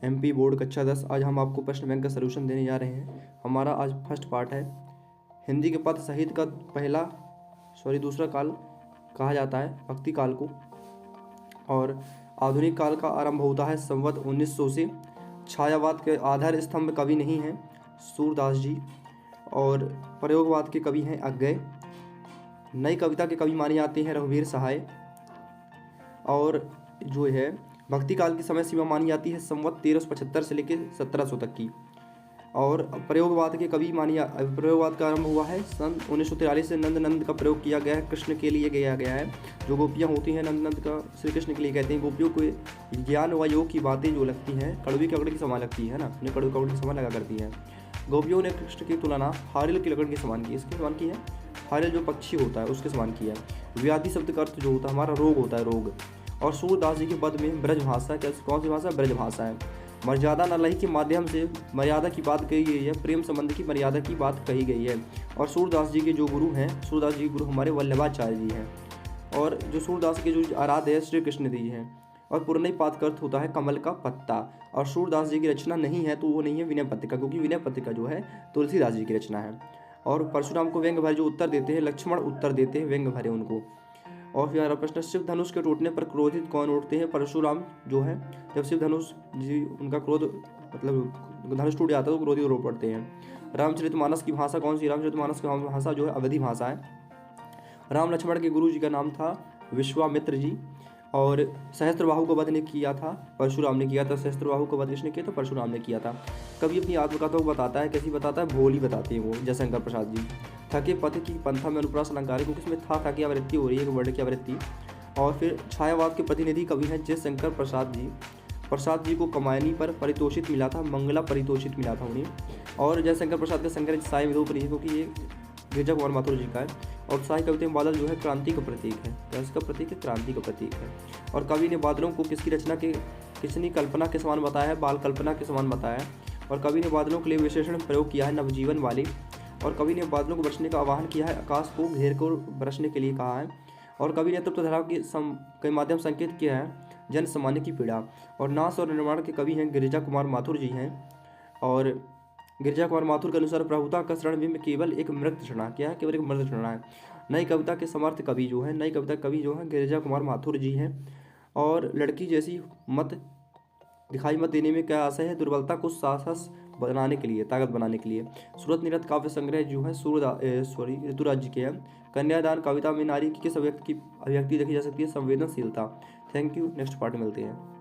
MP board कक्षा 10। आज हम आपको प्रश्न बैंक का सलूशन देने जा रहे हैं। हमारा आज फर्स्ट पार्ट है। हिंदी के पद साहित्य का दूसरा काल कहा जाता है भक्ति काल को, और आधुनिक काल का आरंभ होता है संवत 1900 से। छायावाद के आधार स्तंभ कवि नहीं हैं सूरदास जी, और प्रयोगवाद के कवि हैं अज्ञेय। नई कविता के कवि माने जाते हैं रघुवीर सहाय, और जो है भक्ति काल की समय सीमा मानी जाती है संवत 1375 से लेकर 1700 तक की। और प्रयोगवाद के कवि प्रयोगवाद का आरंभ हुआ है सन 1943 से। नंद का प्रयोग किया गया है, कृष्ण के लिए किया गया है। जो गोपियाँ होती हैं नंद का श्री कृष्ण के लिए कहते हैं। गोपियों को ज्ञान व योग की बातें जो लगती हैं कड़वी ककड़ी की समान लगती है ना, उन्हें कड़वी ककड़ी की समान लगा करती हैं। गोपियों ने कृष्ण की तुलना हारिल की लकड़ के समान की। इसके समान की है, हारिल जो पक्षी होता है उसके समान की है। व्याधि शब्द का अर्थ जो होता है हमारा रोग होता है, रोग। और सूरदास जी के पद में ब्रज भाषा, कौन सी भाषा? ब्रज भाषा है। मर्यादा नलही के माध्यम से मर्यादा की बात कही गई है, प्रेम संबंध की मर्यादा की बात कही गई है। और सूरदास जी के जो गुरु हैं, सूरदास जी के गुरु हमारे वल्लभाचार्य जी हैं। और जो सूरदास के जो आराध्य है श्री कृष्ण जी हैं। और पुरनई पात का अर्थ होता है कमल का पत्ता। और सूरदास जी की रचना नहीं है तो वो नहीं है विनय पत्रिका, क्योंकि विनय पत्रिका जो है तुलसीदास जी की रचना है। और परशुराम को व्यंग भरे जो उत्तर देते हैं, लक्ष्मण उत्तर देते हैं व्यंग भरे उनको। और फिर प्रश्न, शिव धनुष के टूटने पर क्रोधित कौन उठते हैं? परशुराम जो है, जब शिव धनुष जी उनका क्रोध मतलब धनुष टूट जाता है तो क्रोधित रो पड़ते हैं। रामचरितमानस की भाषा कौन सी? रामचरितमानस की भाषा जो है अवधी भाषा है। राम लक्ष्मण के गुरु जी का नाम था विश्वामित्र जी। और सहस्त्रबाहु का वध ने किया था, परशुराम ने किया था। सहस्त्रबाहु का वध किसने किया था? परशुराम ने किया था। कभी अपनी आत्मकथा को बताता है, कैसी बताता है? भोली बताते हैं वो जयशंकर प्रसाद जी। थके पथ की पंथा में अनुप्रास अलंकारी को किसमें था की आवृत्ति हो रही है, एक वर्ड की आवृत्ति। और फिर छायावाद के प्रतिनिधि कवि हैं जयशंकर प्रसाद जी। प्रसाद जी को कमायनी पर पारितोषिक मिला था, मंगला पारितोषिक मिला था उन्हें। और जयशंकर प्रसाद का संग्रह साय विदोपरी है, क्योंकि ये गिरजा कुमार माथुर जी का है। और साय कविता में बादल जो है क्रांति का प्रतीक है। क्या इसका प्रतीक है? क्रांति का प्रतीक है। और कवि ने बादलों को किसकी रचना के किसने कल्पना के समान बताया है? बाल कल्पना के समान बताया है। और कवि ने बादलों के लिए विशेषण प्रयोग किया है नवजीवन वाले। और कवि ने बादलों को बरसने का आह्वान किया है, आकाश को घेर कर बरसने के लिए कहा है। और कवि ने तप्त धारा के माध्यम संकेत किया है जन सामान्य की पीड़ा। और नाश और निर्माण के कवि हैं गिरिजा कुमार माथुर जी हैं। और गिरिजा कुमार माथुर के अनुसार प्रभुता का शरणबिंब केवल एक मृत क्षणा, क्या है? केवल एक मृत क्षणा है। नई कविता के समर्थ कवि जो है, नई कविता कवि जो है गिरिजा कुमार माथुर जी हैं। और लड़की जैसी मत दिखाई मत देने में क्या आशय है? दुर्बलता को साहस बनाने के लिए, ताकत बनाने के लिए। सूरत निरत काव्य संग्रह जो है ऋतुराज जी के हैं। कन्यादान कविता में नारी की किस अभिव्यक्ति देखी जा सकती है? संवेदनशीलता। थैंक यू, नेक्स्ट पार्ट में मिलते हैं।